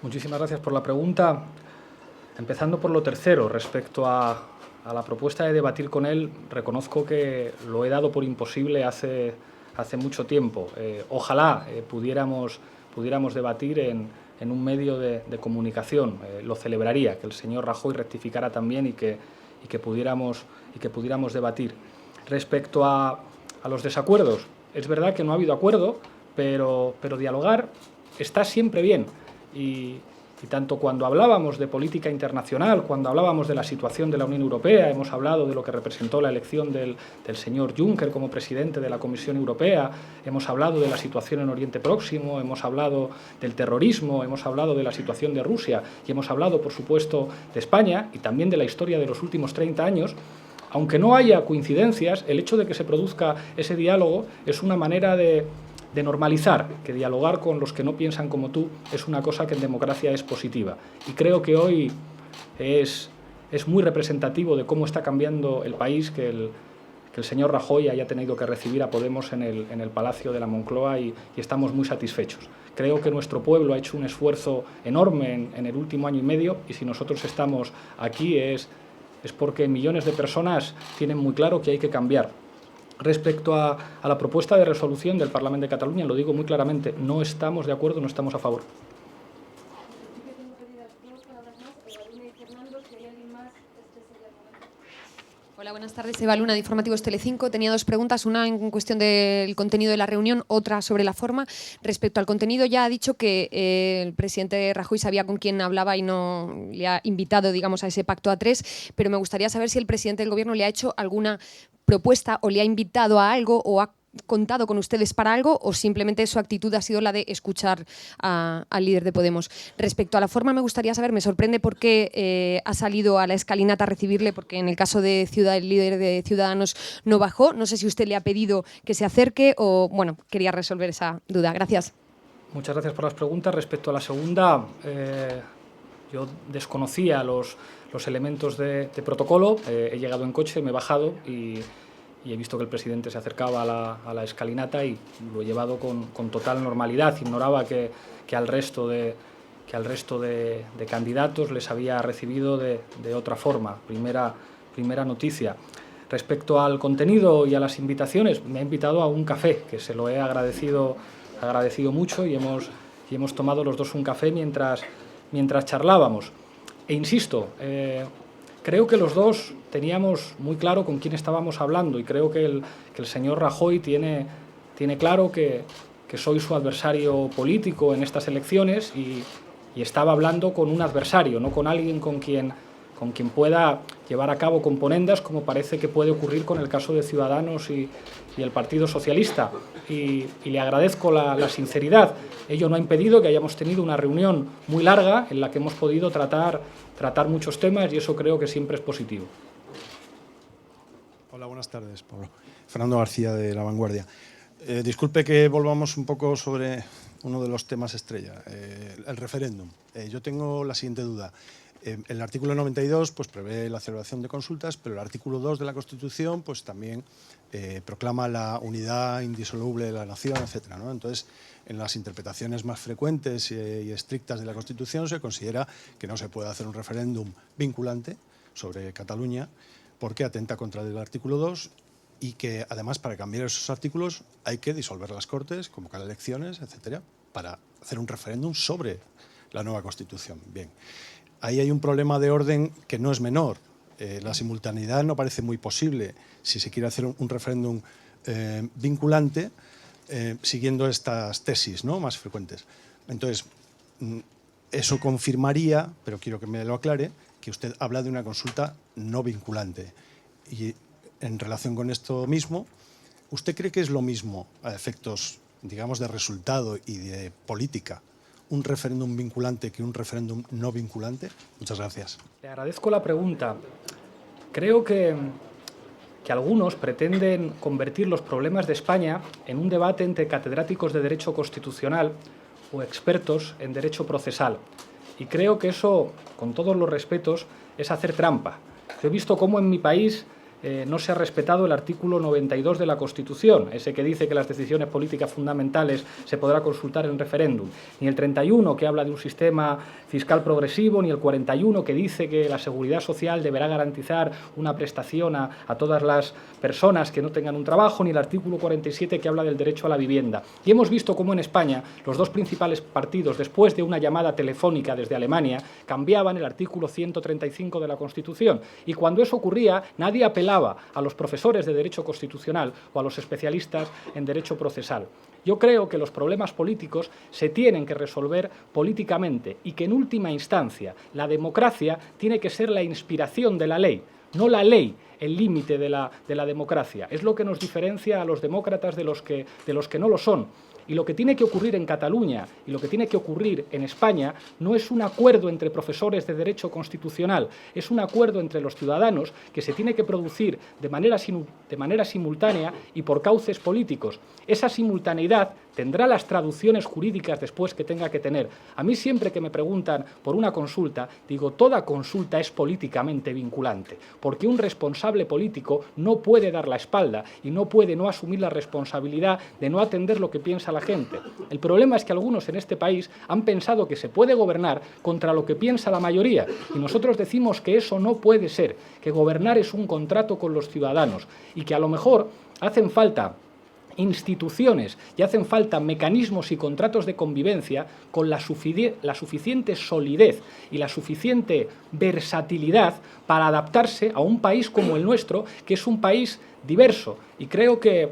Muchísimas gracias por la pregunta. Empezando por lo tercero, respecto a la propuesta de debatir con él, reconozco que lo he dado por imposible hace mucho tiempo. Ojalá pudiéramos debatir en un medio de comunicación. Lo celebraría, que el señor Rajoy rectificara también y que pudiéramos debatir. Respecto a los desacuerdos, es verdad que no ha habido acuerdo, pero dialogar está siempre bien. Y Y tanto cuando hablábamos de política internacional, cuando hablábamos de la situación de la Unión Europea, hemos hablado de lo que representó la elección del señor Juncker como presidente de la Comisión Europea, hemos hablado de la situación en Oriente Próximo, hemos hablado del terrorismo, hemos hablado de la situación de Rusia y hemos hablado, por supuesto, de España y también de la historia de los últimos 30 años. Aunque no haya coincidencias, el hecho de que se produzca ese diálogo es una manera de normalizar, que dialogar con los que no piensan como tú es una cosa que en democracia es positiva. Y creo que hoy es muy representativo de cómo está cambiando el país que el señor Rajoy haya tenido que recibir a Podemos en el Palacio de la Moncloa y estamos muy satisfechos. Creo que nuestro pueblo ha hecho un esfuerzo enorme en el último año y medio y si nosotros estamos aquí es porque millones de personas tienen muy claro que hay que cambiar. Respecto a la propuesta de resolución del Parlamento de Cataluña, lo digo muy claramente, no estamos de acuerdo, no estamos a favor. Hola, buenas tardes. Eva Luna, de Informativos Telecinco. Tenía dos preguntas, una en cuestión del contenido de la reunión, otra sobre la forma. Respecto al contenido, ya ha dicho que el presidente Rajoy sabía con quién hablaba y no le ha invitado, digamos, a ese pacto a tres, pero me gustaría saber si el presidente del Gobierno le ha hecho alguna propuesta o le ha invitado a algo o ha contado con ustedes para algo o simplemente su actitud ha sido la de escuchar al líder de Podemos. Respecto a la forma, me gustaría saber, me sorprende por qué ha salido a la escalinata a recibirle, porque en el caso de el líder de Ciudadanos no bajó. No sé si usted le ha pedido que se acerque o, bueno, quería resolver esa duda. Gracias. Muchas gracias por las preguntas. Respecto a la segunda, yo desconocía los elementos de protocolo, he llegado en coche, me he bajado y he visto que el presidente se acercaba a la escalinata y lo he llevado con total normalidad. Ignoraba que al resto de candidatos les había recibido de otra forma. Primera noticia. Respecto al contenido y a las invitaciones, me ha invitado a un café, que se lo he agradecido mucho y hemos tomado los dos un café mientras charlábamos. E insisto, creo que los dos teníamos muy claro con quién estábamos hablando y creo que el señor Rajoy tiene claro que soy su adversario político en estas elecciones y estaba hablando con un adversario, no con alguien con quien pueda llevar a cabo componendas, como parece que puede ocurrir con el caso de Ciudadanos y el Partido Socialista. Y le agradezco la sinceridad. Ello no ha impedido que hayamos tenido una reunión muy larga en la que hemos podido tratar muchos temas y eso creo que siempre es positivo. Hola, buenas tardes, Pablo. Fernando García, de La Vanguardia. Disculpe que volvamos un poco sobre uno de los temas estrella, el referéndum. Yo tengo la siguiente duda. El artículo 92 pues, prevé la celebración de consultas, pero el artículo 2 de la Constitución pues, también proclama la unidad indisoluble de la nación, etc., ¿no? Entonces, en las interpretaciones más frecuentes y estrictas de la Constitución se considera que no se puede hacer un referéndum vinculante sobre Cataluña porque atenta contra el artículo 2 y que, además, para cambiar esos artículos hay que disolver las Cortes, convocar elecciones, etc., para hacer un referéndum sobre la nueva Constitución. Bien. Ahí hay un problema de orden que no es menor. La simultaneidad no parece muy posible si se quiere hacer un referéndum vinculante siguiendo estas tesis, ¿no?, más frecuentes. Entonces, eso confirmaría, pero quiero que me lo aclare, que usted habla de una consulta no vinculante. Y en relación con esto mismo, ¿usted cree que es lo mismo a efectos, digamos, de resultado y de política un referéndum vinculante que un referéndum no vinculante? Muchas gracias. Le agradezco la pregunta. Creo que algunos pretenden convertir los problemas de España en un debate entre catedráticos de Derecho Constitucional o expertos en Derecho Procesal. Y creo que eso, con todos los respetos, es hacer trampa. Yo he visto cómo en mi país no se ha respetado el artículo 92 de la Constitución, ese que dice que las decisiones políticas fundamentales se podrá consultar en referéndum, ni el 31 que habla de un sistema fiscal progresivo, ni el 41 que dice que la seguridad social deberá garantizar una prestación a todas las personas que no tengan un trabajo, ni el artículo 47 que habla del derecho a la vivienda. Y hemos visto cómo en España los dos principales partidos, después de una llamada telefónica desde Alemania, cambiaban el artículo 135 de la Constitución. Y cuando eso ocurría, nadie apelaba daba a los profesores de Derecho Constitucional o a los especialistas en Derecho Procesal. Yo creo que los problemas políticos se tienen que resolver políticamente y que en última instancia la democracia tiene que ser la inspiración de la ley, no la ley el límite de la democracia. Es lo que nos diferencia a los demócratas de los que no lo son. Y lo que tiene que ocurrir en Cataluña y lo que tiene que ocurrir en España no es un acuerdo entre profesores de Derecho Constitucional, es un acuerdo entre los ciudadanos que se tiene que producir de manera simultánea y por cauces políticos. Esa simultaneidad tendrá las traducciones jurídicas después que tenga que tener. A mí siempre que me preguntan por una consulta, digo, toda consulta es políticamente vinculante, porque un responsable político no puede dar la espalda y no puede no asumir la responsabilidad de no atender lo que piensa la gente. El problema es que algunos en este país han pensado que se puede gobernar contra lo que piensa la mayoría, y nosotros decimos que eso no puede ser, que gobernar es un contrato con los ciudadanos y que a lo mejor hacen falta instituciones y hacen falta mecanismos y contratos de convivencia con la suficiente solidez y la suficiente versatilidad para adaptarse a un país como el nuestro, que es un país diverso. Y creo que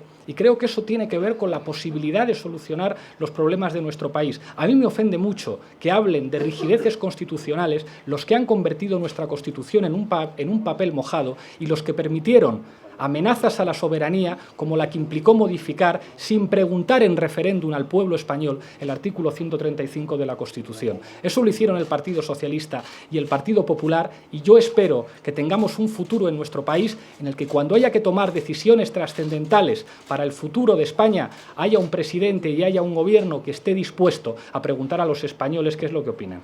eso tiene que ver con la posibilidad de solucionar los problemas de nuestro país. A mí me ofende mucho que hablen de rigideces constitucionales los que han convertido nuestra Constitución en un papel mojado y los que permitieron amenazas a la soberanía como la que implicó modificar sin preguntar en referéndum al pueblo español el artículo 135 de la Constitución. Eso lo hicieron el Partido Socialista y el Partido Popular, y yo espero que tengamos un futuro en nuestro país en el que cuando haya que tomar decisiones trascendentales para el futuro de España haya un presidente y haya un gobierno que esté dispuesto a preguntar a los españoles qué es lo que opinan.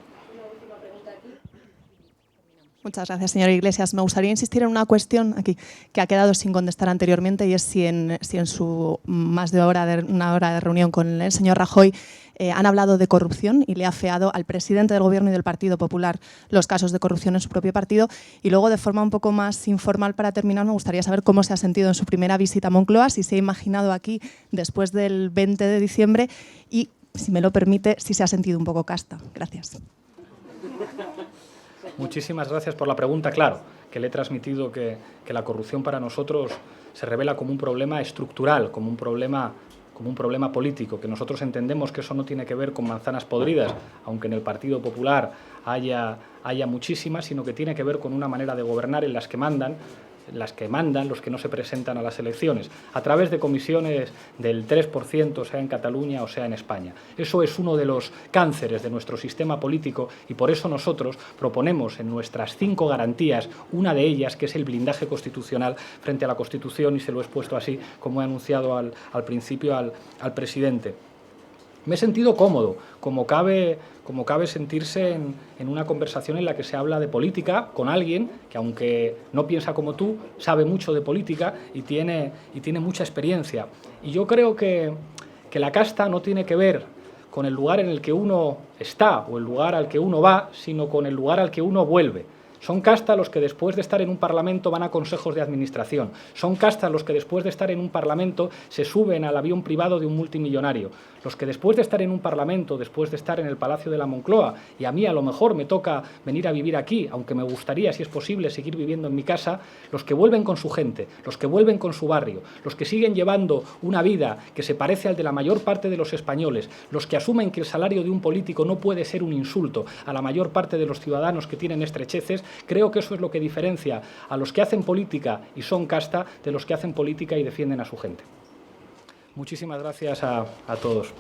Muchas gracias, señor Iglesias. Me gustaría insistir en una cuestión aquí que ha quedado sin contestar anteriormente, y es si en su más de una hora de reunión con el señor Rajoy han hablado de corrupción y le ha afeado al presidente del Gobierno y del Partido Popular los casos de corrupción en su propio partido. Y luego, de forma un poco más informal, para terminar, me gustaría saber cómo se ha sentido en su primera visita a Moncloa, si se ha imaginado aquí después del 20 de diciembre y, si me lo permite, si se ha sentido un poco casta. Gracias. Muchísimas gracias por la pregunta. Claro, que le he transmitido que la corrupción para nosotros se revela como un problema estructural, como un problema político, que nosotros entendemos que eso no tiene que ver con manzanas podridas, aunque en el Partido Popular haya muchísimas, sino que tiene que ver con una manera de gobernar en las que mandan los que no se presentan a las elecciones, a través de comisiones del 3%, sea en Cataluña o sea en España. Eso es uno de los cánceres de nuestro sistema político, y por eso nosotros proponemos en nuestras 5 garantías una de ellas, que es el blindaje constitucional frente a la Constitución, y se lo he expuesto así, como he anunciado al principio al presidente. Me he sentido cómodo, como cabe sentirse en una conversación en la que se habla de política con alguien que, aunque no piensa como tú, sabe mucho de política y tiene mucha experiencia. Y yo creo que la casta no tiene que ver con el lugar en el que uno está o el lugar al que uno va, sino con el lugar al que uno vuelve. Son casta los que después de estar en un parlamento van a consejos de administración. Son casta los que después de estar en un parlamento se suben al avión privado de un multimillonario. Los que después de estar en un parlamento, después de estar en el Palacio de la Moncloa, y a mí a lo mejor me toca venir a vivir aquí, aunque me gustaría, si es posible, seguir viviendo en mi casa, los que vuelven con su gente, los que vuelven con su barrio, los que siguen llevando una vida que se parece al de la mayor parte de los españoles, los que asumen que el salario de un político no puede ser un insulto a la mayor parte de los ciudadanos que tienen estrecheces, creo que eso es lo que diferencia a los que hacen política y son casta de los que hacen política y defienden a su gente. Muchísimas gracias a todos.